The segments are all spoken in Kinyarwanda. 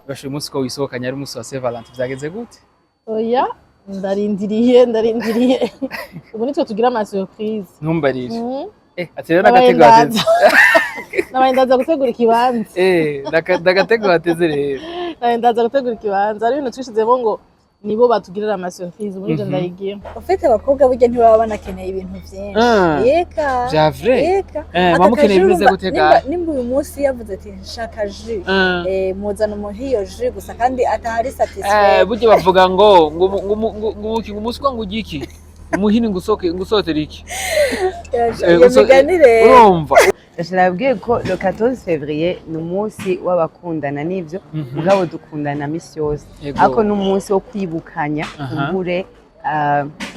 Gasho umunsi ko wisohokanye ari umunsi wa Saint Valentin byageze gute? Oya, ndarindiriye. Ubu nitwe tugira ama surprise. Ntumbarire. Atera n'agatego ateze. Nabaye ndaza gutegura ikibanza. N'agatego ateze rero. Ndaza gutegura ikibanza. Ari ibintu twishizemo ngo nibo batugirira ama surprise muri je ndayigiye. Ufite abakobwa burya ntibaba banakeneye ibintu byinshi. Yeka. Ja vrai. Yeka. Bamukeneye bize gutega. Nimba uyu munsi yavuze ati nshaka jus. Muzana umuhiyo jus gusa kandi atahari satisfait. Burya bavuga ngo umunsi ko ngugiki. Umuhini ngusotere iki? Miganire. Urumva. Ndashirabwiye ko le 14 février ni umunsi w'abakundana n'ivyo mugabo dukundana misi yose ariko ni umunsi wo kwibukanya kumbure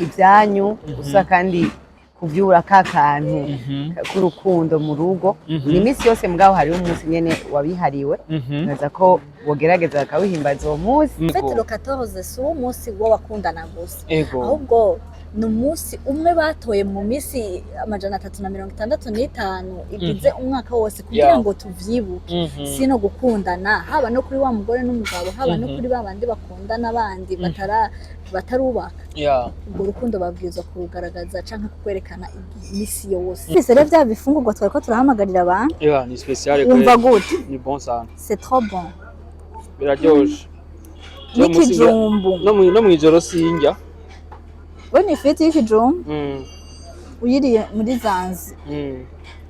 ibyanyu usa kandi kuvyura kakantu k'urukundo mu rugo ni misi yose mugabo hari umunsi nyene wabihariwe naza ko wogerageza bakawihimbaza uwo munsi. Fete le 14 si umunsi w'abakundana gusa ahubwo ni umunsi umwe batoye mu misi 365 igize umwaka wose kugira ngo tuvyibuke si no gukundana haba no kuri wa mugore n'umugabo haba no kuri babandi bakundana bandi batarubaka ubwo rukundo babwirizwa kurugaragaza canke kukwerekana imisi yose. Ese rero bya bifungurwa twari ko turahamagarira abantu ni spécial umva gute ni bon ça c'est trop bon biraryoshe n'ikijumbu no mwijoro sinjya we ni ifiti y'ikijumbu uyiriye muri Zanzi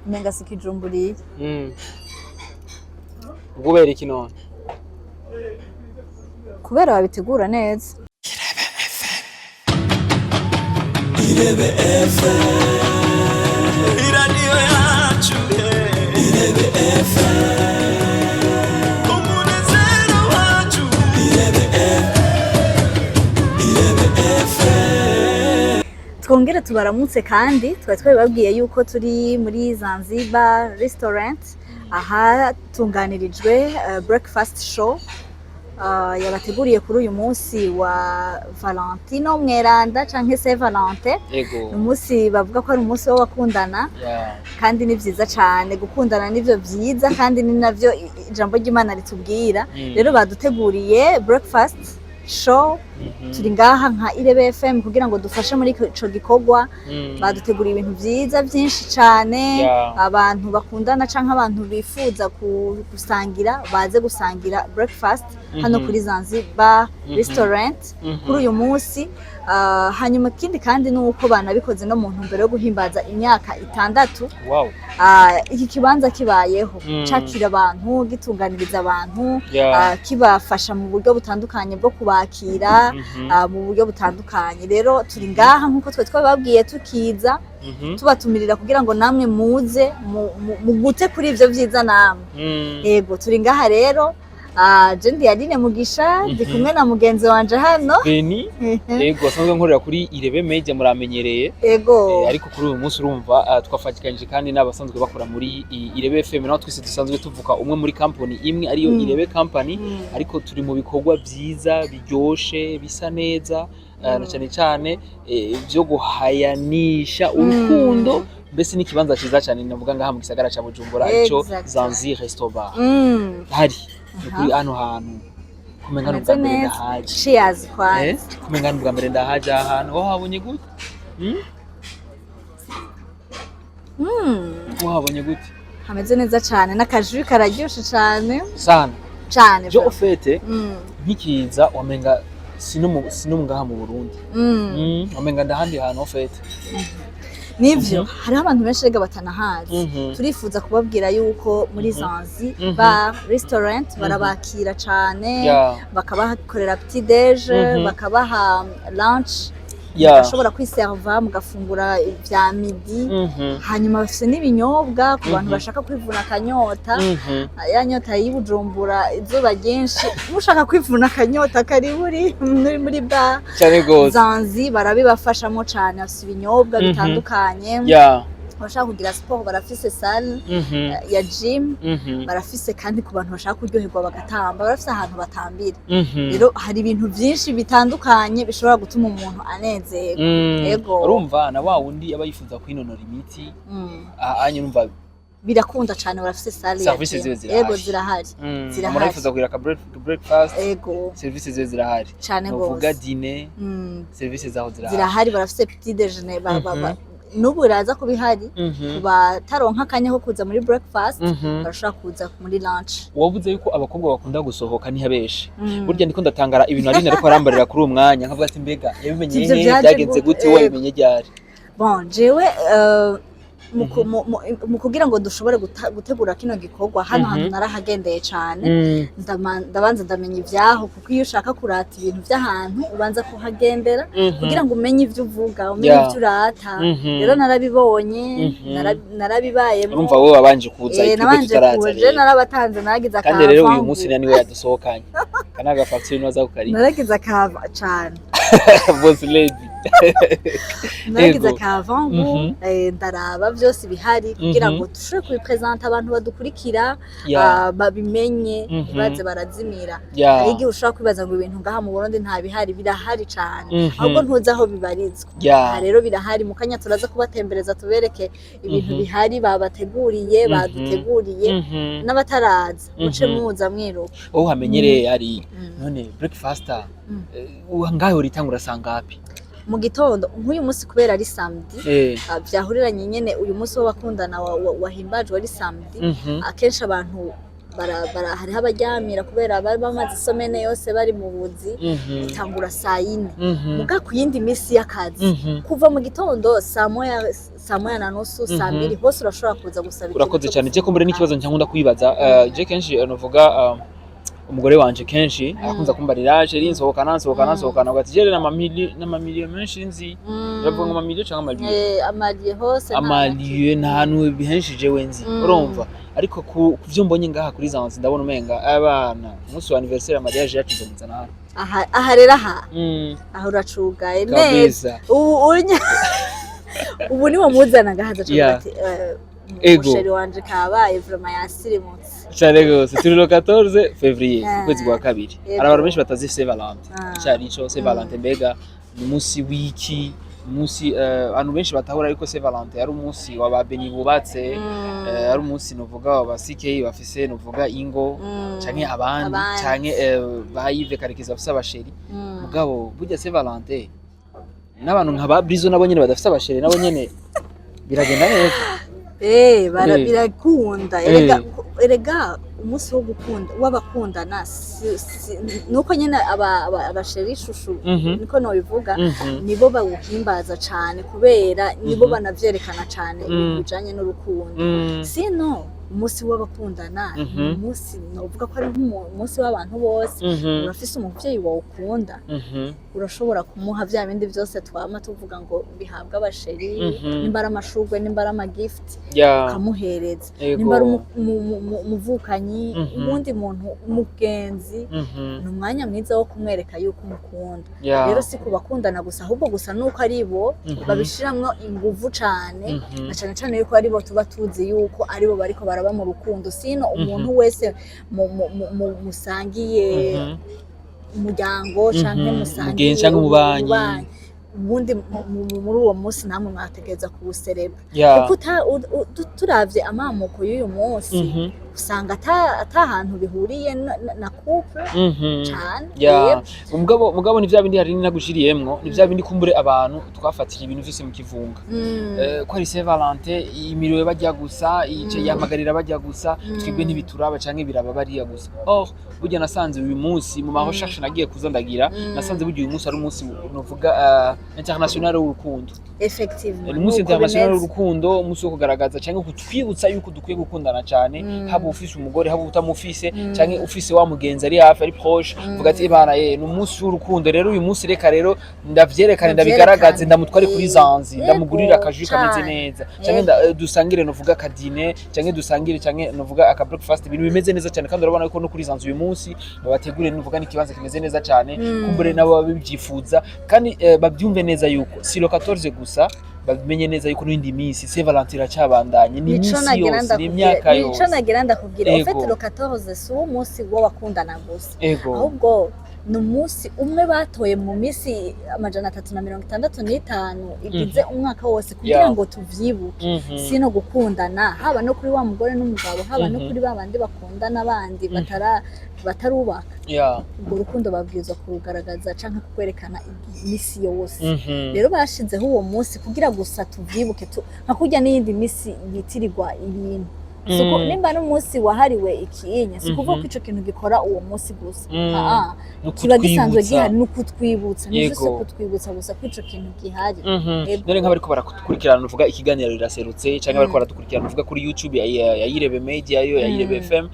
umenga si ikijumbu uriye kubera iki none kubera babitegura neza. Irebe FM iradiyo yacu Irebe FM umunezero wacu Irebe FM Twongere tubaramutse kandi twari twabibabwiye yuko turi muri Zanzibar restaurant aha tunganirijwe breakfast show yabateguriye kuri uyu munsi wa Valentino mweranda canke Saint Valentin. Umunsi bavuga ko ari umunsi w'abakundana kandi ni vyiza cyane gukundana nivyo vyiza kandi ni navyo ijambo ry'Imana ritubwira. Rero baduteguriye breakfast show turi ngaha nka Irebe FM kugira ngo dufashe muri ico gikorwa. Baduteguriye ibintu vyiza byinshi cyane abantu bakundana canke abantu bifuza gusangira baze gusangira breakfast hano kuri Zanzibar restaurant kuri uyu munsi. Hanyuma kindi kandi nuko banabikoze no mu ntumbero yo guhimbaza imyaka 6 iki kibanza kibayeho cakira abantu gitunganiriza abantu kibafasha mu buryo butandukanye bwo kubakira mu buryo butandukanye. Rero turi ngaha nkuko twe twababwiye tukiza tubatumirira kugira ngo namwe muze mugute kuri ivyo vyiza namwe. Yego turi ngaha rero Jendi Yadine Mugisha ndi kumwe na mugenzi wanje hano Beni. Yego asanzwe nkorera kuri Irebe Media muramenyereye. Yego ariko kuri uyu munsi urumva twafatikanyije kandi n'abasanzwe bakora muri Irebe FM naho twese dusanzwe tuvuka umwe muri company imwe ariyo Irebe company ariko turi mu bikorwa byiza biryoshe bisa neza na cyane cyane byo guhayanisha urukundo mbese n'ikibanza cyiza cyane navuga ngaha mu gisagara ca Bujumbura arico Zanzibar Restaurant hari kuri hano hantu kumengana ubwa mbere ndahaje. Cheers kwanza kumengana ubwa mbere ndahaje ahantu wahabonye gute wahabonye gute hameze neza cyane n'akajwi kararyoshe cyane cyane jo ofete nkikiza wamenga sino ngaha mu Burundi wamenga ndahandi hantu ofete nivyo hariho abantu benshi rega batanahazi turifuza kubabwira yuko muri Zanzibar restaurant barabakira cyane bakabakorera petit déj bakabaha lunch Yeah. mugashobora kwiserva mugafungura vya midi hanyuma bafise n'ibinyobwa ku bantu bashaka kwivuna akanyota ya nyota y'Ibujumbura izuba ryinshi mushaka kwivuna akanyota kari muri bar cyane gose Zanzi barabibafashamo cane afise ibinyobwa bitandukanye yeah bashaka kugira sport barafise salle ya gym barafise kandi ku bantu bashaka kuryoherwa bagatamba barafise ahantu batambira rero hari ibintu byinshi bitandukanye bishobora gutuma umuntu anezerwa yego urumva na wa wundi aba yifuza kwinonora imiti anye numva birakunda cyane barafise salle ya services ziwe gym yego zirahari umuntu yifuza kugira ka breakfast yego services ziwe zirahari cyane gose uvuga dîner services zaho zirahari barafise petit déjeuner nubu biraza kubihari bataronka akanya ko kuza muri breakfast barashaka kuza muri lunch wavuze yuko abakobwa bakunda gusohoka ntihabeshe burya ndiko ndatangara ibintu ari nariko arambarira kuri uwo mwanya nkavuga ati mbega yabimenye byagenze gute wowe bimenye ryari bon jewe mu kugira ngo dushobore gutegura kino gikorwa hano hantu narahagendeye cyane ndabanza ndamenya ibyaho kuko iyo ushaka kurata ibintu by'ahantu ubanza kuhagendera kugira ngo umenye ibyo uvuga umenye ibyo urata rero narabibonye narabibayemo urumva wowe wabanje kuza ikigo kitaraza rero narabatanze nagize akava kandi rero uyu munsi niwe yadusohokanye kana agafaction waza kukarira naragize akava cyane boss lady nagize akava ndaraba byose bihari kugira ngo dushobore kubipresenta abantu badukurikira babimenye ntibaze barazimira hari igihe ushobora kwibaza ngo ibintu ngaha mu Burundi nta bihari birahari cyane ahubwo ntuzi aho bibarizwa rero birahari mu kanya turaza kubatembereza tubereke ibintu bihari babateguriye baduteguriye n'abataraza muce muza mwiruka hamenyereye ari none breakfast ngaho ritangura sangapi mu gitondo nk'uyu munsi kubera ari samedi byahuriranye nyene uyu munsi w'abakundana wahimbajwe ari samedi akenshi abantu hariho abaryamira kubera bari bamaze isomene yose bari mu buzi bitangura saa yine muga ku yindi minsi y'akazi kuva mu gitondo saa moya na nusu saa mbiri hose urashobora kuza gusaba urakoze cyane je ko mbere n'ikibazo nkunda kwibaza je kenshi novuga umugore wanje kenshi akunza kumbarira je nsohokana ugati je n'amamiliyoni menshi nzi uravuga ngo amamiliyoni cyangwa amaliye hose amaliye ntantu bihenshi je wenzi urumva ariko kuvyo mbonye ngaha kuri Zanzi ndabona umenga abana umunsi wa anniversaire mariage yacu nzomuzana hano aha rero aho uracugaye neza ubu ni wamuzana gahaza cyangwa umusheri wanje kabaye vraiment yasirimutse cyane gose turi le 14 février kwezi kwa kabiri abantu benshi batazi Saint Valentin cyari cyo Saint Valentin mbega ni umunsi wiki umunsi abantu benshi batahura ariko Saint Valentin ari umunsi wababeni bubatse ari umunsi novuga wabasike bafise novuga ingo canke abandi canke bayive karekeza bafise abasheri mugabo burya Saint Valentin n'abantu nkaba Brizo nabo nyene badafise abasheri nabo nyene biragenda neza birakunda erega umunsi wo gukunda w'abakundana nuko nyene abasheri ishushu niko no bivuga nibo bawuhimbaza cyane kubera nibo banavyerekana cyane ibintu bijanye n'urukundo sino umunsi w'abakundana umunsi novuga ko ari umunsi w'abantu bose urafise umuvyeyi wawe ukunda urashobora kumuha vya bindi byose twama tuvuga ngo bihabwa abasheri nimbara amashurwe nimbara amagift ukamuhereza nimbara umuvukanyi ubundi muntu umugenzi ni umwanya mwiza wo kumwereka yuko umukunda rero si kubakundana gusa ahubwo gusa nuko ari bo babishiramwo inguvu cane na cane cane yuko ari bo tuba tuzi yuko ari bo bariko baraba mu rukundo sino umuntu wese musangiye umuryango canke musangiye canke umubanyi ubundi muri uwo munsi namwe mwategereza kuwuserebra kuko turavye amamuko y'uyu munsi usanga ata hantu bihuriye na couple cyane mugabo ni vya bindi hari nagushiriyemwo ni vya bindi kumbure abantu twafatira ibintu vyose mu kivunga ko ari Saint Valentin imiriwe bajya gusa ice yamagarira bajya gusa twebwe ntibituraba canke biraba bariya gusa burya nasanze uyu munsi mu mahoshashe nagiye kuzandagira nasanze burya uyu munsi ari umunsi novuga international w'urukundo effectivement umunsi international w'urukundo umunsi wo kugaragaza canke kutwibutsa yuko dukwiye gukundana cyane haba haba ufise umugore haba utamufise canke ufise wa mugenzi ari hafi ari proche uvuga ati bana ni umunsi w'urukundo rero uyu munsi reka rero ndavyerekane ndabigaragaze ndamutware kuri Zanzi ndamugurira akaju kameze neza canke dusangire novuga akadine canke dusangire canke novuga aka breakfast ibintu bimeze neza cyane kandi urabona ko no kuri Zanzi uyu munsi babategure novuga n'ikibanza kimeze neza cyane kumbure nabo babyifuza kandi babyumve neza yuko si le 14 gusa babimenye neza yuko n'indi minsi Saint Valentin iracabandanye ni minsi yose ni imyaka yose nico nagira ndakubwira en fait le 14 si umunsi w'abakundana gusa ahubwo ni umunsi umwe batoye mu minsi 365 igize umwaka wose kugira ngo tuvyibuke sino gukundana haba no kuri wa mugore n'umugabo haba no kuri babandi bakundana bandi batarubaka ubwo rukundo babwirizwa kurugaragaza canke kukwerekana imisi yose rero bashizeho uwo munsi kugira gusa tuvyibuke nka kurya n'iyindi misi yitirirwa ibintu suko nimba n'umunsi wahariwe ikinya sikuvuga ko ico kintu gikora uwo munsi gusa kiba gisanzwe gihari n'ukutwibutsa n'izose kutwibutsa gusa ko ico kintu gihari none nk'abariko barakurikirana uvuga ikiganiro riraserutse canke bariko baradukurikirana uvuga kuri YouTube ya Irebe Media yo ya Irebe FM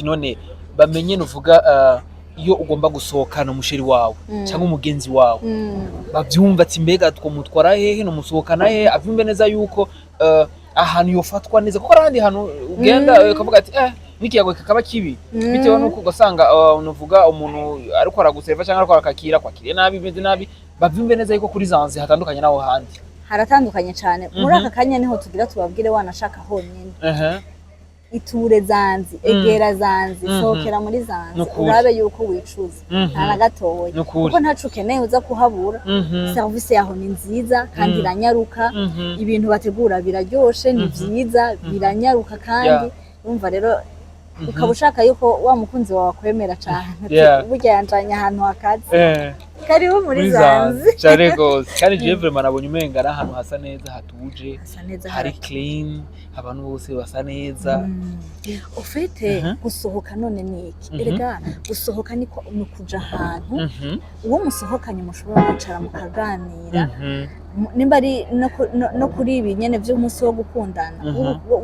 none bamenye nuvuga iyo ugomba gusohokana umusheri wawe cyangwa umugenzi wawe bavyumva ati mbega twomutwara hehe no musohokana hehe avyumve neza yuko ahantu yofatwa neza kuko arandi hantu ugenda ukavuga ati nikiyago kikaba kibi bitewe nuko ugasanga unuvuga umuntu ariko araguseva cyangwa ariko arakakira kwakiriye nabi bimeze nabi bavyumve neza yuko kuri Zanzi hatandukanye naho handi haratandukanye cyane muri aka kanya niho tugira tubabwire wanashaka honyine iture Zanzi egera Zanzi sohokera muri Zanzi urabe yuko wicuza nta na gatoya kuko ntacu ukeneye uza kuhabura service yaho ni nziza kandi iranyaruka ibintu bategura biraryoshe ni byiza biranyaruka kandi urumva rero ukaba ushaka yuko wa mukunzi wawe akwemera cyane burya yanjanye ahantu hakaze karibu muri Zanzi cyane gose kandi je vraiment nabonye umenga ari ahantu hasa neza hatuje hari clean abantu bose basa neza ufite gusohoka none niki erega gusohoka niko nukuja ahantu uwo musohokanye mushobora kwicara mukaganira nimba ari no kuri ibi nyene vy'umunsi wo gukundana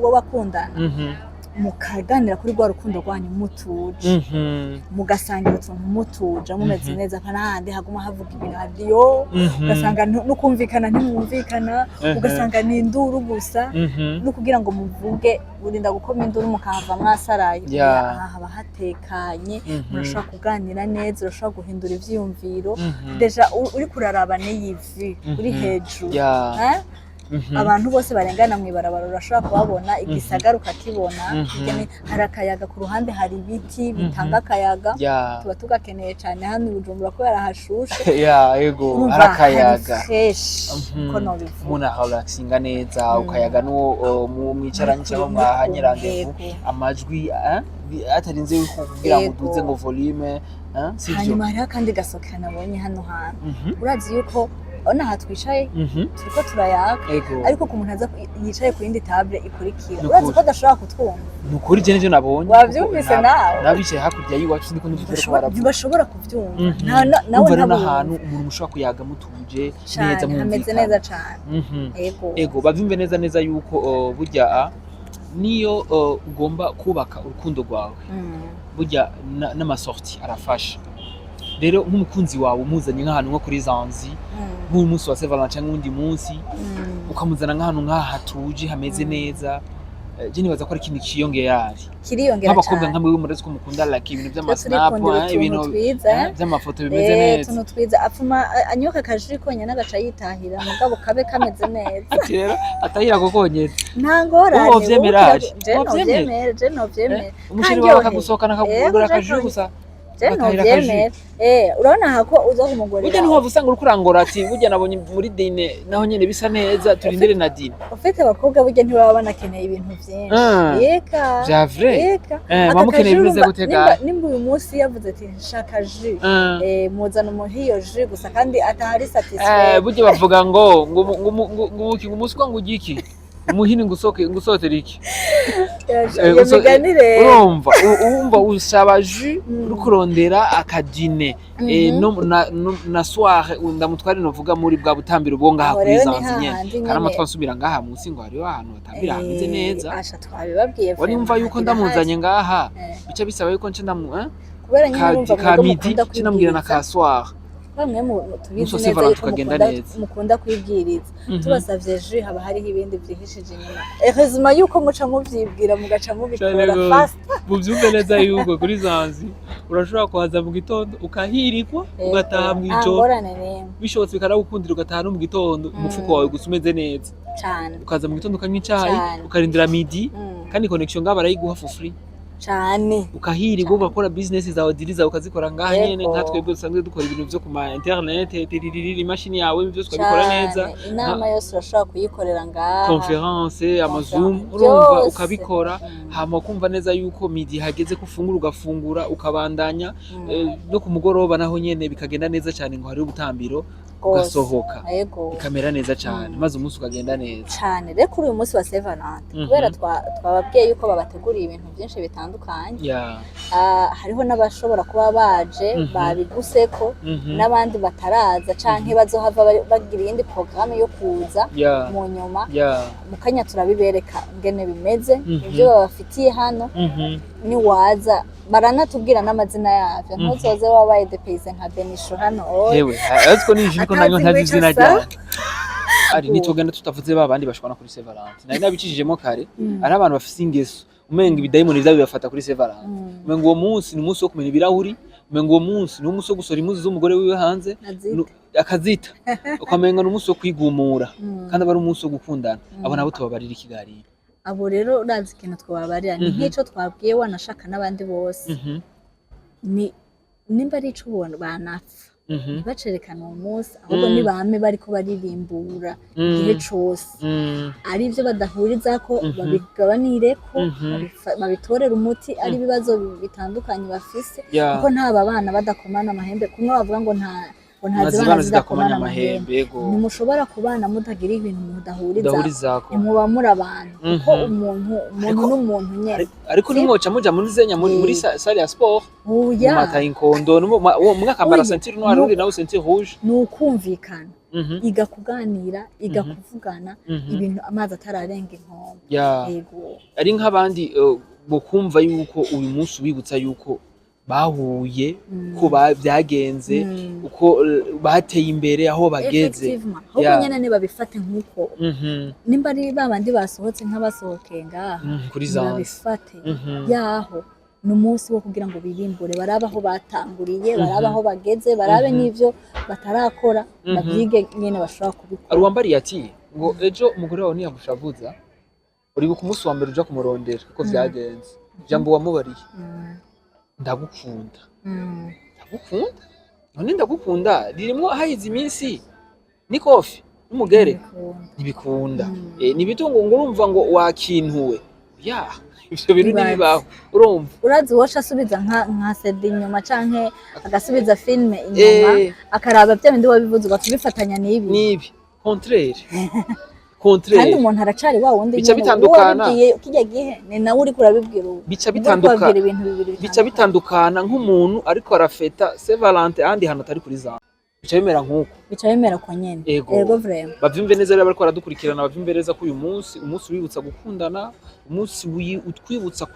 wo bakundana mukaganira kuri rwa rukundo rwanyu mutuje mugasangira utuntu mutuje mumeze neza kana handi haguma havuga ibintu hadiyo ugasanga no kumvikana ntimwumvikana ugasanga ni induru gusa no kugira ngo muvuge urinda gukoma induru mukahava mwasaraye haba hatekanye murashobora kuganira neza urashobora guhindura ivyiyumviro deja uri kuraraba n'iyivi uri hejuru abantu bose barengana mwibarabara urashobora kubabona igisagara ukakibona hari akayaga ku ruhande hari ibiti bitanga akayaga tuba tugakeneye cyane hano i Bujumbura ko yarahashushe yego hari akayaga ko no bivuga umuntu relaxinga neza ukayaga n'uwo mwicaranye cyangwa mwahanyirandeko amajwi atarinze kugira ngo duze ngo volume hanyuma hariho akandi gasohoka nabonye hano hantu urazi yuko ona hatwicaye turiko turayaka ariko ku muntu aza yicaye ku yindi table ikurikira urazi ko adashobora kutwumva nukuri je n'ivyo nabonye wavyumvise nawe nabicaye hakurya yiwacu ndiko ntibashobora kuvyumva nawe nta ahantu umuntu mushobora kuyaga mutuje neza mu hameze neza cyane ego bavyumve neza yuko burya niyo ugomba kubaka urukundo rwawe burya n'amasorti arafasha rero nk'umukunzi wawe umuzanye nk'ahantu nko kuri Zanzi nk'umunsi wa Saint Valentin n'undi munsi ukamuzana nk'ahantu hatuje hameze neza je nibaza ko ari ikintu kiriyongera cyane nk'abakobwa nkamwe murazi ko mukunda like ibintu by'amasnap ibintu by'amafoto bimeze neza tuntu twiza apfuma anyoka kaje konya n'agaca yitahira mugabo kabe kameze neza ati rero atahira kokonyeza nta ngorane uvyemeraje je no vyemera umushiri wawe akagusohokana akagura akaje gusa urabona hako uza kumugorera burya ntiwava usanga uri kurangora ati burya nabonye muri dine naho nyene bisa neza turindire na dine ufite abakobwa burya ntibaba banakeneye ibintu vyinshi yeka vya vrai bamukeneye bimeze gutega nimba uyu munsi yavuze ati nshaka jus muzana umuhiyo jus gusa kandi atahari satisfait burya bavuga ngo umunsi ko ngugiki umuhini ngusotera iki iyo migani rero urumva usaba jus uri kurondera akadine na soir ndamutware novuga muri bwa butambiro bwo ngaha kuri zanzi nyene kandi amatwa nsubira ngaha munsi ngo hariho ahantu batambira hameze neza asha twabibabwiye wari umva yuko ndamuzanye ngaha bica bisaba yuko nce kubera nyine urumva ka midi nce ndamubwira na ka soir bamwe mu tubizi Musozi neza Valentin yuko tukagenda neza. mukunda kwibwiriza tubasavye jus haba hariho ibindi vyihishije inyuma heureusement yuko muca muvyibwira mugaca mubikora fast muvyumve neza yuko kuri zanzi urashobora kuhaza mu gitondo ukahirikwa ugataha mu ijoro ngorane nemwe bishobotse bikaragukundira ugataha no mu gitondo umufuko wawe gusa umeze neza cane ukaza mu gitondo ukanywa icayi Cane. ukarindira midi kandi connection ngaho barayiguha for free cane ukahirigwa ugakora business zawe diriza ukazikora ngaha Yego. nyene nka twebwe dusanzwe dukora ibintu vyo ku ma internet imashini yawe byose ukabikora neza inama yose urashobora kuyikorera ngaha conference amazum Byose. urumva ukabikora hama ukumva neza yuko midi hageze ko ufungura ugafungura ukabandanya no ku mugoroba naho nyene bikagenda neza cyane ngo hari ubutambiro ugasohoka yego bikamera neza cyane maze umunsi ukagenda neza cyane rero kuri uyu munsi wa Saint Valentin kubera twababwiye yuko babateguriye ibintu byinshi bitandukanye yeah. hariho n'abashobora kuba baje babiguseko n'abandi bataraza canke bazohava bagira iyindi programme yo kuza Yeah. mu nyuma Yeah. mu kanya turabibereka ngene bimeze ibyo babafitiye hano niwaza baranatubwira n'amazina yavyo ntuzoze wabaye depayse nka Benisho hano Hewe, aziko ninjye ko nanyo ntazi izina ryawe. Ari nitugenda tutavuze babandi bashwana kuri Saint Valentin. Nari nabicishijemo kare, ari abantu bafise ingeso. Umenga ibidayimoni vyabo bibafata kuri Saint Valentin. Umenga uwo munsi ni umunsi wo kumena ibirahuri, umenga uwo munsi ni umunsi wo gusora impuzu z'umugore wiwe hanze, akazita. Ukamenga ni umunsi wo kwigumura, kandi aba ari umunsi wo gukundana. Abo nabo tubabarira ikiganiro. abo rero urazi ikintu twababarira ni nk'ico twabwiye wanashaka n'abandi bose ni nimba ari ico ubona banapfa ntibacerekana uwo munsi ahubwo nibame bariko baririmbura igihe cose ari ivyo badahurizako babigabanireko babitorera umuti ari ibibazo bitandukanye bafise kuko ntaba bana badakomana amahembe kumwe bavuga ngo ntazibana zidakomana amahembe ntimushobora kubana mutagira ibintu mudahurizako ntimuba muri abantu kuko umuntu n'umuntu nyene ariko nimwoca muja muri zenya muri salle ya sport mata inkondo umwe akambara ceinture noire undi nawe ceinture rouge ni ukumvikana iga kuganira iga kuvugana ibintu amazi atararenga inkombe yego ari nk'abandi bokumva yuko uyu munsi ubibutsa yuko bahuye ko byagenze uko bateye imbere aho bageze ahubwo nyene ne babifate nkuko nimba ari babandi basohotse nk'abasohokeye ngaha kuri zanzi babifate yaho n'umunsi wo kugira ngo birimbure barabe aho batanguriye barabe aho bageze barabe n'ivyo batarakora bavyige nyene bashobora kubikora ari wambariye ati ngo ejo umugore wawe niyagushavuza uri ku munsi wa mbere uja kumurondera uko vyagenze jambo wamubariye ndagukunda none ndagukunda ririmo hayize iminsi ni kofi n'umugere ntibikunda nibitungo ngo urumva ngo wakintuwe ya ivyo bintu nibibaho urumva urazi woca asubiza nka CD inyuma canke agasubiza filme inyuma akaraba bya bindi wabivuze ugabifatanya nibi contraire kandi umuntu aracari wa wundi bica bitandukana kijya gihe ni nawe uri kurabibwira bica bitandukana nk'umuntu ariko arafeta Saint Valentin andi hano atari kuri za bica bimera nk'uko bica bimera ko nyene yego vraiment bavyumve neza rero bariko baradukurikirana bavyumve neza ko uyu munsi wibutsa gukundana umunsi utwibutsa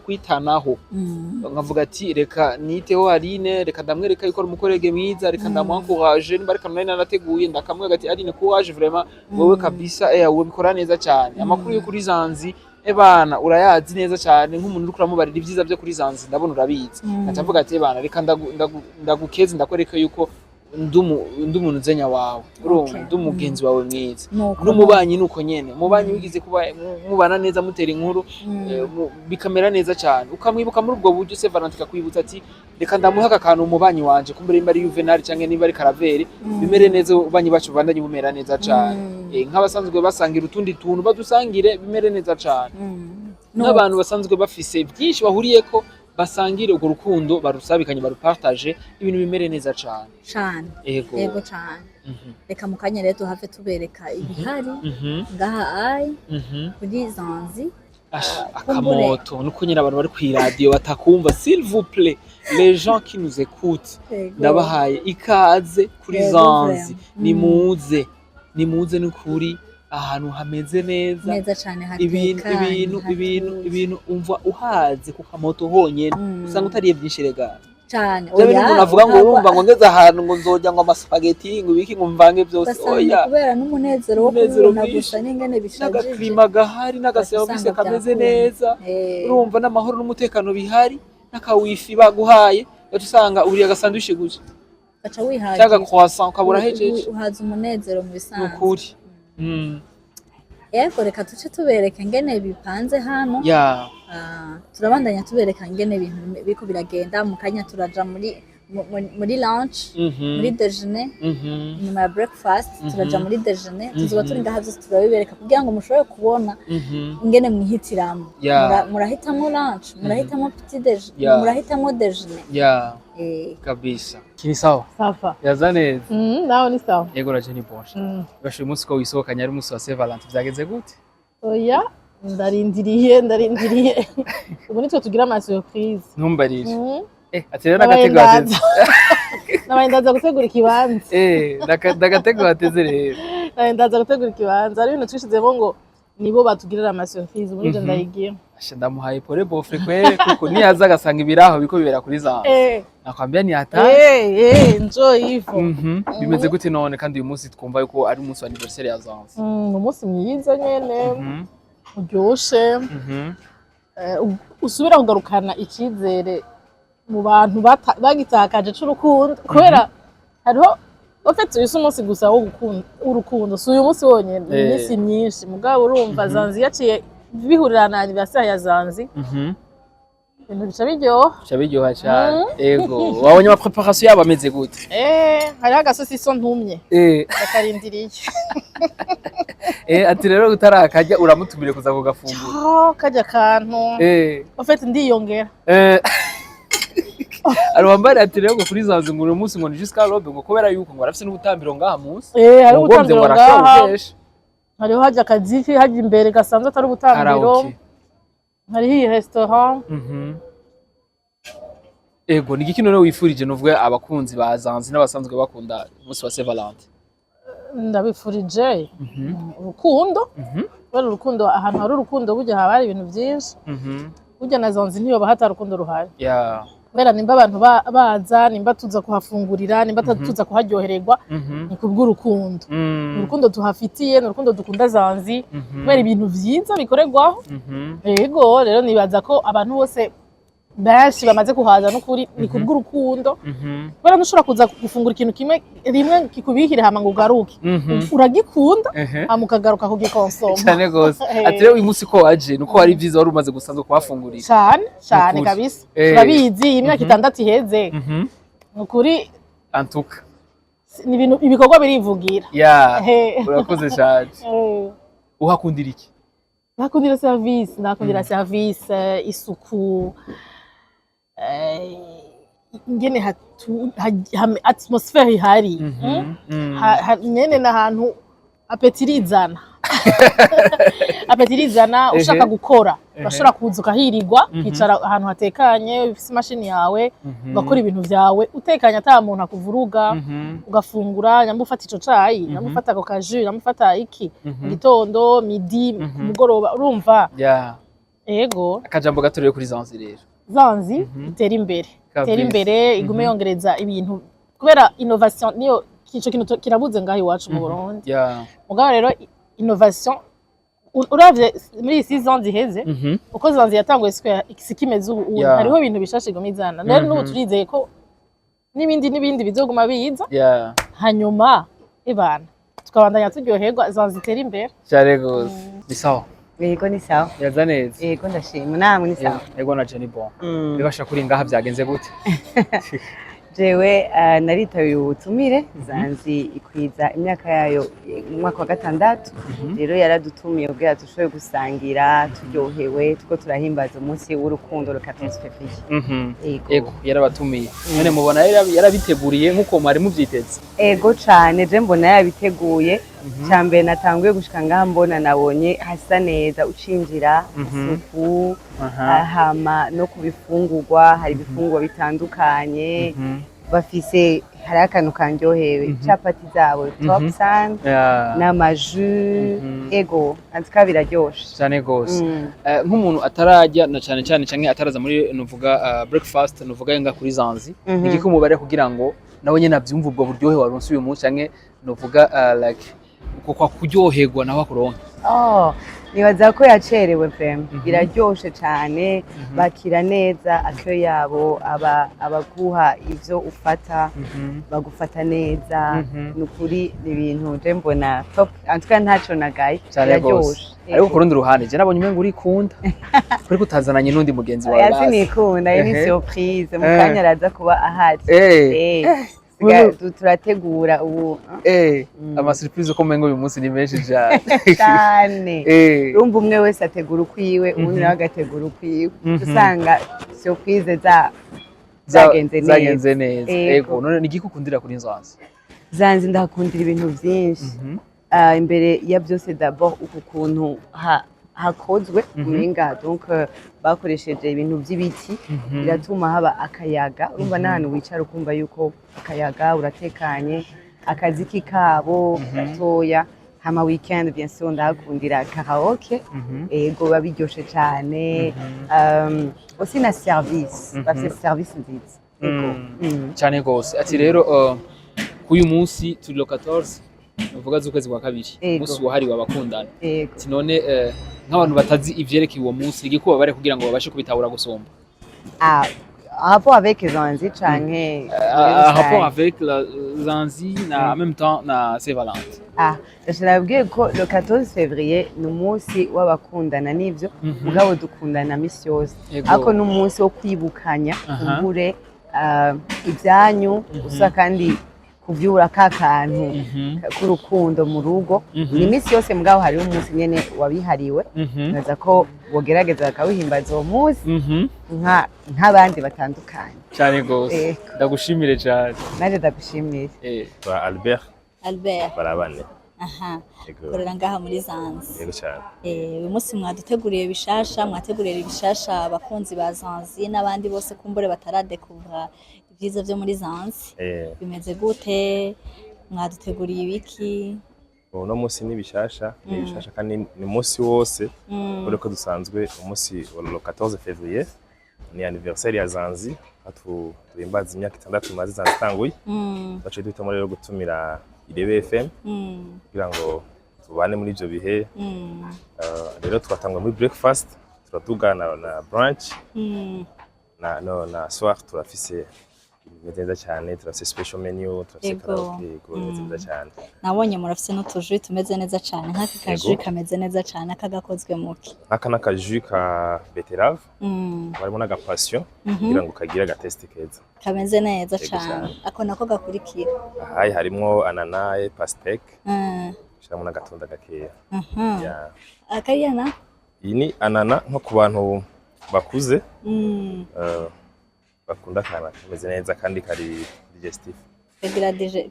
kwitanaho nkavuga ati reka niteho Aline reka ndamwereka yuko ari umukorege mwiza reka ndamuencourage nimba reka nari narateguye ndakamwe gati Aline courage vraiment wowe kabisa wowe bikora neza cyane amakuru yo kuri zanzi bana urayazi neza cyane nk'umuntu uri kuramubarira ibyiza byo kuri zanzi ndabona urabizi ndavuga ati bana reka ndagukeze ndakwereka yuko ndumuntu zenya wawe urumva ndumugenzi wawe mwiza n'umubanyi nuko nyene umubanyi wigize kuba mubana neza mutera inkuru bikamera neza cyane ukamwibuka muri ubwo buryo Saint Valentin akakwibutsa ati reka ndamuha akantu umubanyi wanje kumbere imba ari Juvenal canke niba ari Caraveri bimere neza ubanyi bacu bandanye bumera neza cyane nk'abasanzwe basangira utundi tuntu badusangire bimere neza cyane n'abantu basanzwe bafise byinshi bahuriyeko basangire urwo rukundo barusabikanye barupartage ibintu bimere neza cane cane yego cane reka mu kanya rero tuhave tubereka ibihari ngaha ai kuri Zanzi akamoto nuko nyine abantu bari kw'iradiyo batakumva s'il vous plaît les gens qui nous écoutent ndabahaye ikaze kuri Zanzi nimuze n'ukuri ahantu hameze neza cane hatekanye ibintu umva uhaze ku kamoto honyene usanga utariye byinshi regara cane oya umuntu avuga ngo urumva ngo ngeze ahantu ngo nzojya ngo amaspaghetti ngo ibiki ngo mvange byose oya kubera n'umunezero wo kubona gusa n'ingene bishajije n'agaklima gahari n'agaservice kameze neza urumva n'amahoro n'umutekano bihari n'akawifi baguhaye usanga uriye agasandwiche gusa gaca wihaje cyangwa croissant ukabura hejeje uhaza umunezero mu bisanzwe ukuri yego reka tuce tubereka ingene bipanze hano turabandanya tubereka ingene ibintu biriko biragenda mu kanya turaja muri lunch muri déjeuner nyuma ya breakfast turaja muri déjeuner tuzoba turi ngaha byose turabibereka kugira ngo mushobore kubona ingene mwihitiramo murahitamwo lunch murahitamwo petit déjeuner murahitamwo déjeuner kabisa kini sawa yaza neza naho ni sawa yego raje ni bonje bashe umunsi ko wisohokanya ari umunsi wa Saint Valentin byagenze gute oya ndarindiriye ubu nitwe tugira ama surprise ntumbarije atere n'agatego ateze nabaye ndaza gutegura ikibanza n'agatego ateze rero nabaye ndaza gutegura ikibanza ari ibintu twishizemo ngo nibo batugirira ama surprise ubu nje ndayigiye ndamuhaye pole bofre kwere kuko niyaza agasanga ibiraho biko bibera kuri Zanzi nakwambia ni hata enjoy hivyo bimeze gute none kandi uyu munsi twumva yuko ari umunsi wa anniversaire ya Zanzi umunsi mwiza nyene uryoshe usubira kugarukana icyizere mu bantu bagitakaje c'urukundo kubera hariho bafite uyu munsi gusa wo gukunda urukundo si uyu munsi wonyene iminsi myinshi mugabo urumva Zanzi yaciye bihurira na anniversaire ya Zanzi ibintu bica biryoha cyane ego wabonye ama préparation yabo ameze gute hariho agasosiso ntumye bakarindiriye ati rero utarakarya uramutumire kuza kugafungura kajya kantu bafite ndiyongera arwambara ati rero kuri Zanzi ngo uyu munsi ngo ni jusqu'à l'aube ngo kubera yuko ngo arafite n'ubutambiro ngaha munsi hari ubutambiro ngaha hariho hajya akazifi hajya imbere gasanzwe atari ubutambiro hariho iyi restaurant ego ni iki none wifurije nuvuga abakunzi ba Zanzi n'abasanzwe bakunda umunsi wa Saint Valentin ndabifurije urukundo kubera urukundo ahantu hari urukundo burya haba hari ibintu byinshi burya na Zanzi niyo bahata urukundo ruhari kubera nimba abantu baza nimba tuza kuhafungurira nimba tuza kuharyohererwa ni kubw'urukundo urukundo tuhafitiye ni urukundo dukunda Zanzi kubera ibintu byiza bikorerwaho yego rero nibaza ko abantu bose benshi bamaze kuhaza n'ukuri ni kubw'urukundo kubera ntushobora kuza gufungura ikintu kimwe rimwe kikubihire hama ngo ugaruke uragikunda hama ukagaruka kugikonsoma cyane gose ati rero uyu munsi ko waje nuko hari byiza wari umaze gusanzwe kuhafungurira cyane kabisa turabizi imyaka 6 iheze nukuri antuka ni ibintu ibikorwa birivugira urakoze cyane uhakundira iki nakundira service isuku ingene atmosfere ihari nyene n'ahantu apetirizana ushaka gukora urashobora kuza ukahirirwa ukicara ahantu hatekanye ufise imashini yawe ugakora ibintu vyawe utekanye ata muntu akuvuruga ugafungura nyamba ufata ico cayi nyamba ufata ako kaju nyamba ufata iki mu gitondo midi ku mugoroba urumva ego akajambo gatoreye kuri Zanzi rero Zanzi itera imbere igume yongereza ibintu kubera innovation niyo ico kintu kirabuze ngaho iwacu mu Burundi mugabo rero innovation uravye muri 6 ans iheze uko Zanzi yatanguye sikimeze ubu hariho ibintu bishashe gomizana rero n'ubu turizeye ko n'ibindi bizoguma biza hanyuma ibana tukabandanya turyoherwa Zanzi itera imbere cyane gose ni sawa yego ni sawa yaza neza yego ndashima namwe ni sawa yego na Jenny bon bibasha kuri ngaha byagenze gute jewe naritabiriye ubutumire Zanzi ikwiza imyaka yayo mu mwaka wa 6 rero yaradutumiye ubwo dushobora gusangira turyohewe tuko turahimbaza umunsi w'urukundo le 14 février. Ego yarabatumiye none mubona yarabiteguriye nkuko mwari muvyiteze? Ego cyane je mbona yabiteguye cyambere natanguye gushika ngaha mbona nabonye hasa neza ucinjira isuku hama no kubifungurwa hari ibifungurwa bitandukanye bafise hari akantu kanryohewe capati zabo top san n'amaju ego antuka biraryoshe cyane gose. Nk'umuntu atarajya na cyane cyane canke ataraza muri nuvuga breakfast nuvuga yenga kuri Zanzi nigiko mubare kugira ngo nawe nyene avyumva ubwo buryohe waronse uyu munsi canke nuvuga like uko kuryoherwa nawe akuronka? Nibaza ko yacerewe pem biraryoshe cyane bakira neza akyo yabo abaguha ivyo ufata bagufata neza nukuri ibintu je mbona top antuka ntaco nagaye biraryoshe. Ariko kurundi ruhande je nabonye umengo urikunda kuri kutazananye n'undi mugenzi wawe? Yasi nikunda ni surprise mukanya araza kuba ahari turategura ubu ama surprise ko mengo uyu munsi ni menshi cyane rumva umwe wese ategura ukwiwe ubundi nawe agategura ukwiwe usanga surprise zagenze neza. Ego none nigiko ukundira kuri Zanzi ndakundira ibintu byinshi imbere ya byose d'abord uku kuntu hakozwe umenga donc bakoresheje ibintu by'ibiti biratuma haba akayaga urumva n'ahantu wicara ukumva yuko akayaga uratekanye akaziki kabo gatoya hama weekend bien sûr ndakundira karaoke ego babiryoshe cyane aussi na service bafite service nziza ego cyane gose. Ati rero kuyu munsi turi le 14 uvuga z'ukwezi kwa kabiri umunsi wahariwe abakundana ati none nk'abantu batazi ivyerekeye uwo munsi igikuba bare kugira ngo babashe kubitahura gusomba? Rapport avec Zanzi canke rapport avec Zanzi na en même temps na Saint-Valentin? Ndashobora ko le 14 février ni umunsi w'abakundana n'ivyo mugabo dukundana misi yose ariko ni umunsi wo kwibukanya kumbure ibyanyu usa kandi kuvyura kakantu k'urukundo mu rugo ni imisi yose mugabo hariho umunsi nyene wabihariwe naza ko bogerageza bakawihimbaza uwo munsi nk'abandi batandukanye cyane gose. Ndagushimire cyane. Naje ndagushimire. Albert barabane korera ngaha muri Zanzi. Yego cyane. Uyu munsi mwaduteguriye mwateguriye ibishasha abakunzi ba Zanzi n'abandi bose kumbure bataradekuvra ibyiza byo muri Zanzi. Bimeze gute? Mwaduteguriye ibiki? Uno munsi ni bishasha kandi ni umunsi wose ureko dusanzwe umunsi wa 14 février ni anniversaire ya Zanzi tuhimbaza imyaka 6 maze Zanzi tanguye bace duhitamo rero gutumira Irebe FM kugira ngo tubane muri ivyo bihe. Rero twatangwa muri breakfast turatugana na brunch na soir turafise neza cyane turafise special menu turafise karaoke neza cyane. Nabonye murafise n'utujui tumeze neza cyane nk'aka kajui kameze neza cyane akagakozwe muki aka n'akajui ka beterave barimo n'aga passion kugira ngo kagira agatesti keza kameze neza cyane. Ako nako gakurikira harimo ananae pastèque shiramo n'agatunda gakeya. Akayana iyi ni anana nko ku bantu bakuze bakunda kana kameze neza kandi kari digestif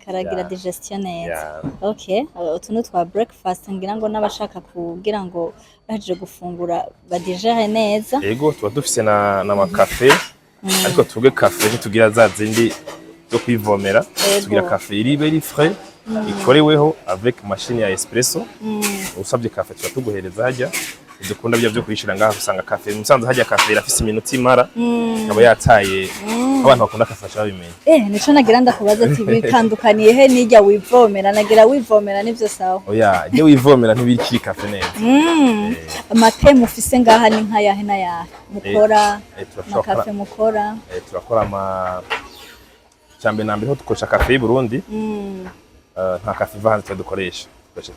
karagira digestion neza. Okay, utuntu twa breakfast ngira ngo n'abashaka kugira ngo baje gufungura badigere neza. Yego tuba dufise na makafe ariko tuge kafe ntitugira za zindi zo kwivomera tugira kafe iri very frais ikoreweho avec machine ya espresso. Usabye kafe tuba tuguhereza hajya dukunda byo kwishira ngaha usanga kafe musanze hajya kafe irafise iminota imara aba yataye abantu bakunda kafasha babimenye. Nico nagira ndakubaza ati bitandukaniye he nijya wivomera nagira wivomera nivyo sawa? Oya je wivomera ntibikiri kafe neza. Amate mufise ngaha ni nka yahe na yahe mukora kafe mukora? Turakora cyambe nambe ho dukoresha kafe y'u Burundi nta kafe iva hanze dukoresha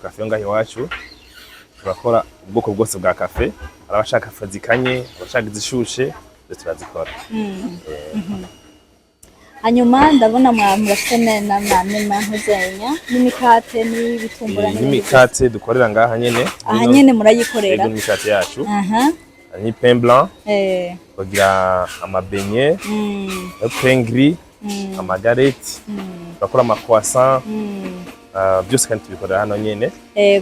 kafe ngaho iwacu. Turakora ubwoko bwose bwa kafe arabashaka kafe zikanye abashaka izishushe turazikora. hanyuma ndabona murafite n'amantuzenya n'imikate n'ibitumbura n'imikate dukorera ngaha nyene aha nyene murayikorera n'imikate yacu ni pain blanc bagira amabenye pain gris amagalette bakora amakwasa byose kandi tubikorera hano nyene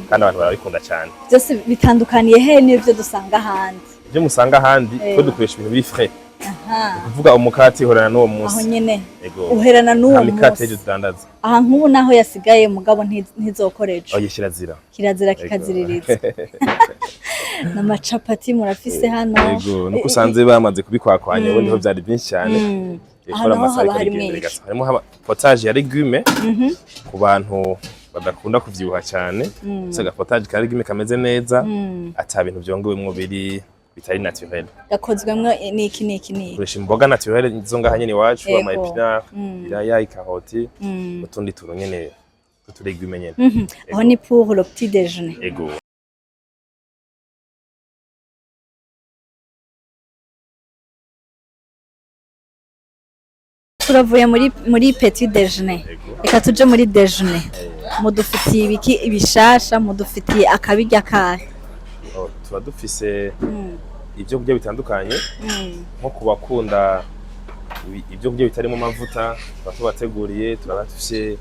kandi abantu barabikunda cyane byose bitandukaniye he n'ibyo dusanga ahandi ibyo musanga ahandi twe dukoresha ibintu biri frais kuvuga umukati uhorana n'uwo munsi aho nyene uherana n'uwo munsi imikate ejo tudandaza aha nk'ubu naho yasigaye mugabo ntizokoresha oya kirazira kikaziriritse n'amacapati murafise hano yego nuko usanze bamaze kubikwakwanya ubundi ho byari byinshi cyane hano haba harimo potage ya legume ku bantu badakunda kuvyibuha cyane saga potage ka legume kameze neza ata bintu byongewemwo biri bitari naturel gakozwemwo niki kuresha imboga naturel zo ngaha nyene iwacu ama épinards iraya ikaroti utundi turu nyene tutu legume nyene aho ni pour le petit déjeuner yego turavuye muri petit déjeuner reka tuje muri déjeuner mudufitiye ibiki ibishasha mudufitiye akabirya kahe tuba dufise ibyo kurya bitandukanye nko kubakunda ibyo kurya bitarimo amavuta tuba tubateguriye turaba dufise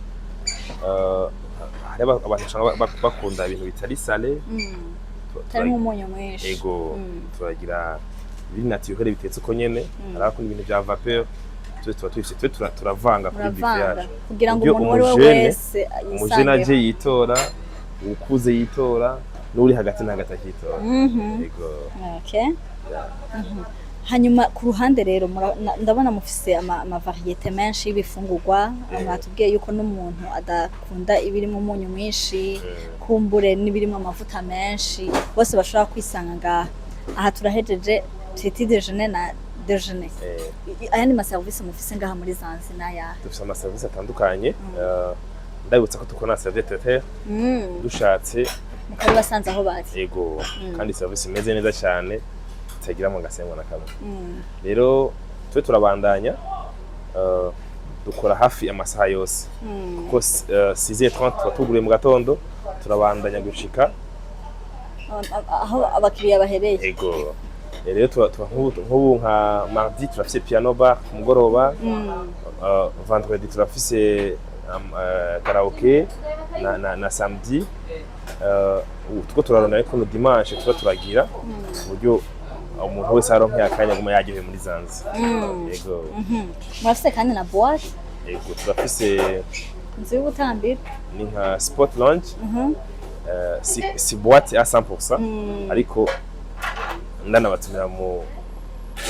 hari abantu bakunda ibintu bitari salé tarimo umunyu mwinshi yego turagira ibiri naturel bitetse uko nyene hari akunda ibintu bya vapeur turavanga kuri bife yacu kugira ngo umuntu wese umujene aje yitora ukuze yitora n'uri hagati na hagati akitora yego okay hanyuma ku ruhande rero ndabona mufise ama variété menshi y'ibifungurwa mwatubwiye yuko n'umuntu adakunda ibirimo umunyu mwinshi kumbure n'ibirimo amavuta menshi bose bashobora kwisanga ngaha aha turahejeje petit déjeuner na déjeuner aya ni amaservice mufise ngaha muri Zanzibar ya dufise amaservice atandukanye ndabutsa ko tukona serviette terre dushatse mukari basanze aho bari yego kandi service imeze neza cyane itagira mu gasengo na kamwe rero twe turabandanya dukora hafi amasaha yose kuko 6h30 tuguriye mu gatondo turabandanya gushika aho abakiriya bahereye yego rero nk'ubu nka mardi turafise piano bar ku mugoroba vendredi turafise karaoke na samedi tuko turarondera ariko no dimanche tuba turagira uburyo umuntu wese aronka yakanya guma yagiye muri Zanzibar yego murafise kandi na boîte yego turafise nzi y'ubutambiro ni nka sport lounge si boîte à 100% ariko ndanabatumira mu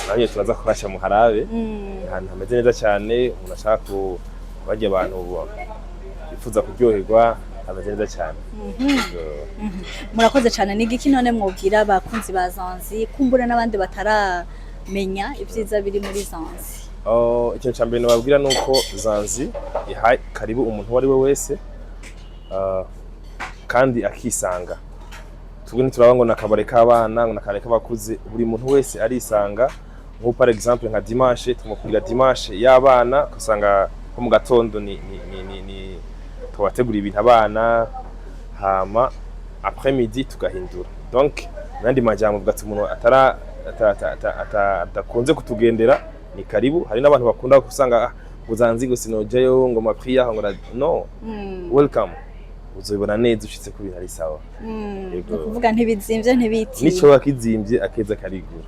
nanye turaza kurasha mu harabe ahantu hameze neza cyane umuntu ashaka kubajya abantu bifuza kuryoherwa hameze neza cyane murakoze cyane nigiki none mwubwira abakunzi ba Zanzibar kumbura n'abandi bataramenya ibyiza biri muri Zanzibar ikintu cya mbere nababwira nuko Zanzibar ihaye karibu umuntu uwo ari we wese kandi akisanga tubwo turaba ngo nakabare k'abana ngo nakare k'abakuze buri muntu wese arisanga nko par exemple nka dimanche tumukurira dimanche y'abana kusanga ko mu gatondo ni tubategura ibintu abana hama après midi tugahindura donc nandi majambo bwatse umuntu atakunze kutugendera ni karibu hari n'abantu bakunda kusanga uzanzi ngo sinojayo ngo mapriya ngo no welcome uzobona neza ushitse ku bintu ari sawa kuvuga ntibizimvye ntibiti nico bakizimvye akeza karigura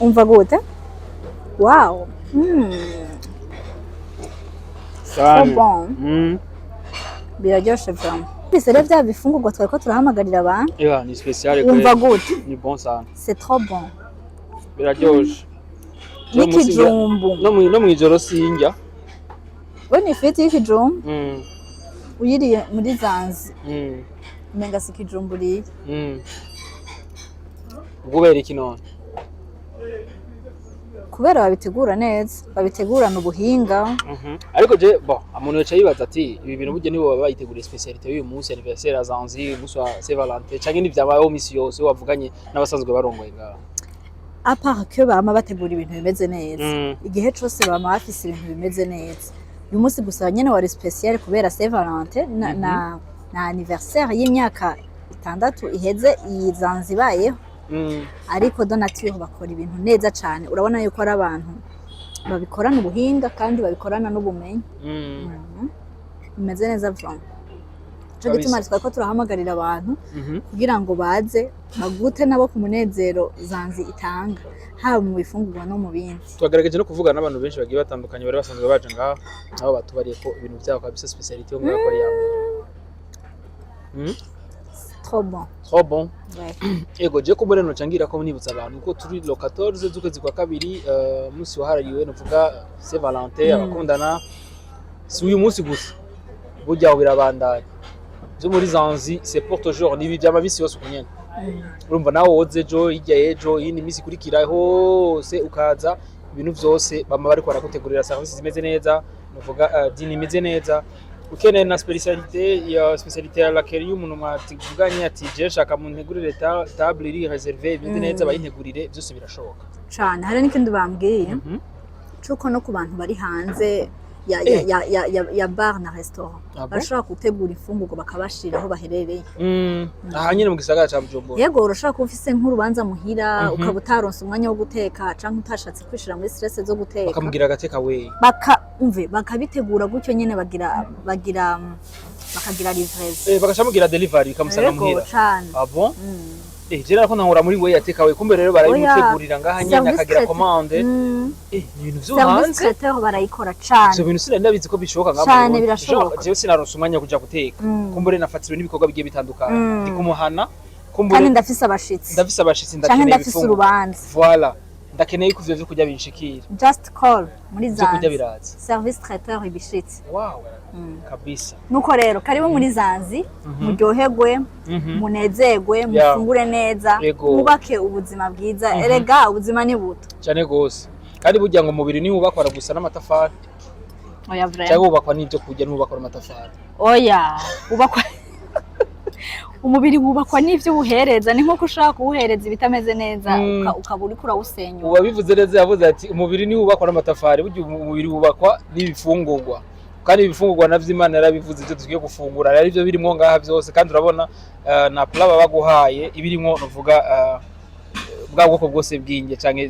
umva gute wow so bon biraryoshe vraiment bisere bya bifungurwa twari ko turahamagarira abantu ni spécial umva gute ni bon sana c'est trop bon biraryoshe n'ikijumbu no mwijoro sinjya we ni ifiti y'ikijumbu uyiriye muri Zanzibar umenga si ikijumbu uriye kubera iki none kubera babitegura neza babitegurana ubuhinga. Ariko je bon umuntu yaca yibaza ati ibi bintu burya nibo baba bayiteguriye specialité y'uyu munsi anniversaire ya Zanzi umunsi wa Saint Valentin canke n'ivyabayeho misi yose wavuganye n'abasanzwe barongoye ngaho. À part que bama bategura ibintu bimeze neza igihe cose bama bafise ibintu bimeze neza. Uyu munsi gusa nyene wari special kubera Saint Valentin na anniversaire y'imyaka 6 iheze iyi Zanzi bayeho. Ariko Donature bakora ibintu neza cyane urabona yuko ari abantu babikorana ubuhinga kandi babikorana n'ubumenyi. Bimeze neza vuba cyo gituma twako turahamagarira abantu kugira ngo baze bagute nabo ku munezero Zanzi itanga haba mu bifungurwa no mu bindi. Twagerageje no kuvugana n'abantu benshi bagiye batandukanye bari basanzwe baje ngaho nabo batubariye ko ibintu byabo kabisa specialité yo ngaho ari yabo. Trop bon. Trop bon. Ouais. Ego je ko mbere no cangira ko nibutsa abantu ko turi le 14 z'ukwezi kwa kabiri umunsi wahariwe novuga Saint Valentin abakundana si uyu munsi gusa burya birabandanya byo muri Zanzi c'est pour toujours nibi byama bisi yose kunyene urumva nawe woze ejo hirya ejo yindi misi kurikira hose ukaza ibintu byose bama bari kwaragutegurira service zimeze neza novuga dini imeze neza ukeneye na specialité ya laquelle y'umuntu mwatuvuganye ati je shaka mu ntegurire table iri réservé bindi neza bayintegurire byose birashoboka cyane. Hari n'ikindi bambwiye cuko no ku bantu bari hanze ya bar na restaurant bashobora gutegura ifungurwa bakabashira aho baherereye. Aha nyine mu gisagara ca Bujumbura. Yego urashaka ufise nk'urubanza muhira ukaba utaronse umwanya wo guteka canke utashatse kwishira muri stress zo guteka bakamugira agateka we bakabitegura gutyo nyene bakagira livraison bakacamugira delivery kamusanga muhira. Ah bon? Jera ko ntahura muri we yateka we kumbe rero barayimutegurira ngaha nyine akagira commande. Ni ibintu vyo hanze. Service traiteur barayikora cyane. So bintu sina ndabizi ko bishoboka ngabo. Cyane birashoboka. Je sinaronse umwanya kuja guteka. Kumbe rero nafatiriwe n'ibikorwa bigiye bitandukanye. Ndi kumuhana. Kandi ndafise abashitsi. Ndakeneye ndafise urubanza. Voilà. Ndakeneye ko ivyo kujya binshikira. Just call muri Zanzi. Kujya biraza. Service traiteur ibishitsi. Wow. Kabisa. Nuko rero karibu muri Zanzi muryoherwe munezerwe mufungure neza mubake ubuzima bwiza. Erega ubuzima ni buto cyane gose kandi burya ngo umubiri ni wubakwa gusa n'amatafari. Oya vraiment. Cyangwa ubakwa n'ibyo kurya n'ubakwa n'amatafari. Oya ubakwa umubiri wubakwa n'ivyo ubuhereza ni nko ushaka kuwuhereza ibitameze neza ukabura ukura usenyura. Uwabivuze neza yavuze ati umubiri ni wubakwa n'amatafari burya umubiri wubakwa n'ibifungurwa kandi ibifungurwa navyo Imana yarabivuze ivyo tugiye gufungura ari byo birimo ngaha byose kandi urabona na plat baguhaye ibirimo novuga bwa bwoko bwose bw'inge canke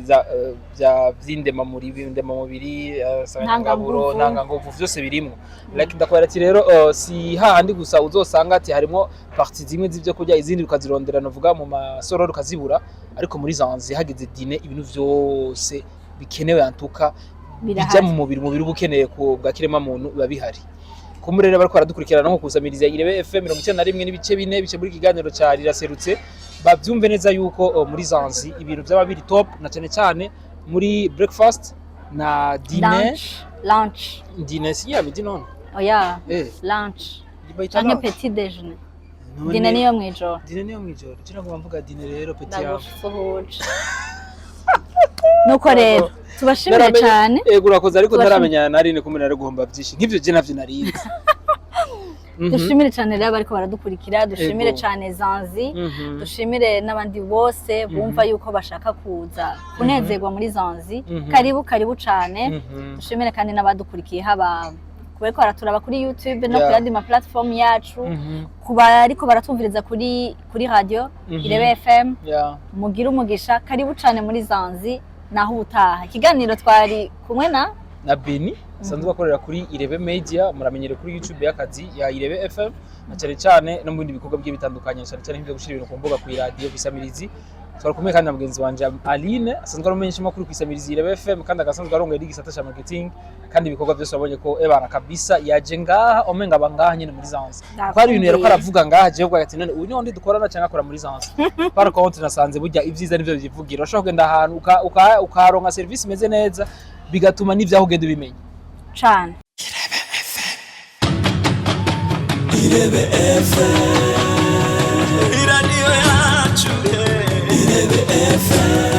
bya vyindema muri bindema mubiri sangaburo ntanganguvu byose birimo. Like ndakwara ati rero si hahandi gusa uzosanga ati harimo parties zimwe z'ivyo kurya izindi ukazirondera novuga mu masororo ukazibura ariko muri Zanzi hageze dîner ibintu vyose bikenewe antuka bijya mu mubiri ubukeneye ko bwa kirema muntu biba bihari. Kumurere bariko baradukurikirana nko kusamiriza Irebe FM 91 n'ibice 4 bice muri kiganiro ca riraserutse bavyumve neza yuko muri Zanzi ibintu byaba biri top na cyane muri breakfast na dîner lunch dîner si ya midi non oya lunch canke petit déjeuner. Dîner niyo mwijoro kira ngo mvuga dîner rero petit ya nuko rero tubashimire cyane. Ego urakoze ariko ntaramenyana nari ne kumena rero guhomba byinshi nk'ivyo je navyo narize. Dushimire cyane rero bariko baradukurikira dushimire cyane Zanzi dushimire n'abandi bose bumva yuko bashaka kuza kunezerwa muri Zanzi karibu cyane. Dushimire kandi n'abadukurikiye haba kubereko baraturaba kuri YouTube no kuri ma platform yacu kuba ariko baratumviriza kuri radio Irebe FM mugira umugisha karibu cyane muri Zanzi naho utaha. Ikiganiro twari kumwe na Beni sanzwe bakorera kuri Irebe Media muramenyere kuri YouTube y'akazi ya Irebe FM cyane no mu bindi bikorwa bigiye bitandukanye cyane nk'ibyo gushira ibintu ku mbuga ku radio kwisamirizi. Twari kumwe kandi na mugenzi wanje Aline asanzwe ari umenyesha makuru kwisamirizi Irebe FM kandi agasanzwe arongoye igisata cya marketing kandi ibikorwa byose babonye ko ebana kabisa yaje ngaha omenga bangaha nyine muri Zanzi. Kwari ibintu yero karavuga ngaha je bwa ati none uyu ni dukorana cyangwa akora muri Zanzi. Par contre nasanze burya ibyiza nivyo bivugira ushaka kugenda ahantu ukaronka service imeze neza bigatuma n'ivyaho ugenda ubimenya cyane. Irebe FM iradiyo yacu Irebe FM